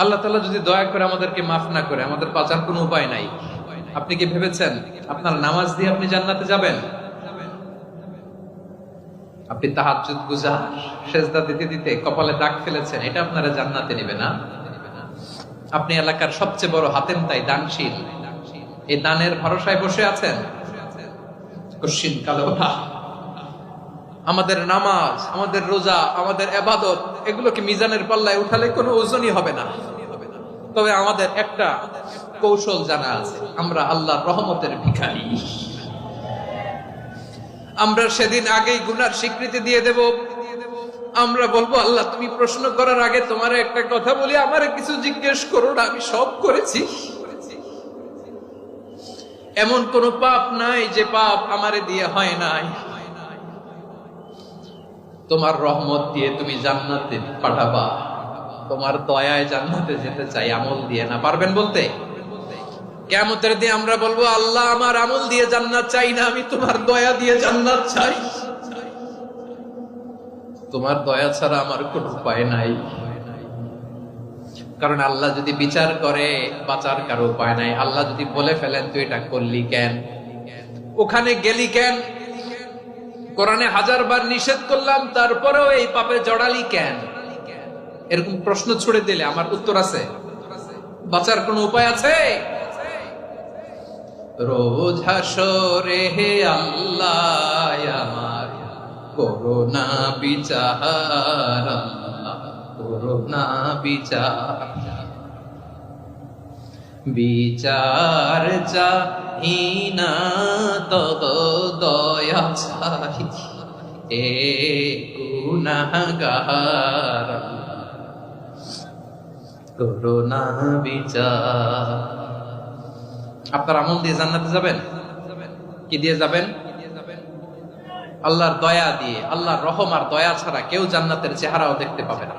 আল্লাহ তাআলা যদি দয়া করে আমাদেরকে মাফ না করে, আমাদের বাঁচার কোনো উপায় নাই। আপনি কি ভেবেছেন আপনার নামাজ দিয়ে আপনি জান্নাতে যাবেন? আপনি তাহাজ্জুদ গুজার, সেজদা দিতে দিতে কপালে দাগ ফেলেছেন, এটা আপনারা জান্নাতে নেবে না। আপনি এলাকার সবচেয়ে বড় হাতেম তাই দানশীল, এই দানের ভরসায় বসে আছেন, কশিন কালো না। আমাদের নামাজ, আমাদের রোজা, আমাদের ইবাদত, এগুলোকে মিজানের পাল্লায় উঠালে কোনো ওজনই হবে না। তবে আমাদের একটা কৌশল জানা আছে, আমরা আল্লাহর রহমতের ভিখারি। আমরা সেদিন আগেই গুনার স্বীকৃতি দিয়ে দেব। আমরা বলবো, আল্লাহ তুমি প্রশ্ন করার আগে তোমার একটা কথা বলি, আমারে কিছু জিজ্ঞেস করো না, আমি সব করেছি। এমন কোন পাপ নাই যে পাপ আমারে দিয়ে হয় নাই। তোমার রহমত দিয়ে তুমি জান্নাতে পাঠাবা, তোমার দয়ায় জান্নাতে যেতে চাই, আমল দিয়ে না। পারবেন বলতে? কিয়ামতের দিন আমরা বলবো, আল্লাহ আমার আমল দিয়ে জান্নাত চাই না, আমি তোমার দয়া দিয়ে জান্নাত চাই। তোমার দয়া ছাড়া আমার কোনো উপায় নাই। কারণ আল্লাহ যদি বিচার করে, বাঁচার কারো উপায় নাই। আল্লাহ যদি বলে ফেলেন তুই এটা করলি কেন, ওখানে গেলি কেন, কোরআনে 1000 বার নিষেধ করলাম তারপরেও এই পাপে জড়ালি কেন, এরকম প্রশ্ন ছুড়ে দিলে আমার উত্তর আছে? বাঁচার কোনো উপায় আছে? রোজ হাসরে হে আল্লাহ আমার করোনা বিচার, করোনা বিচার, বিচার চাহিনা তব দয়া চাই, এ গুনাহগার করোনা বিচার। আপনার আমল দিয়ে জান্নাতে যাবেন? কি দিয়ে যাবেন? আল্লাহর দয়া দিয়ে। আল্লাহর রহম আর দয়া ছাড়া কেউ জান্নাতের চেহারাও দেখতে পাবে না।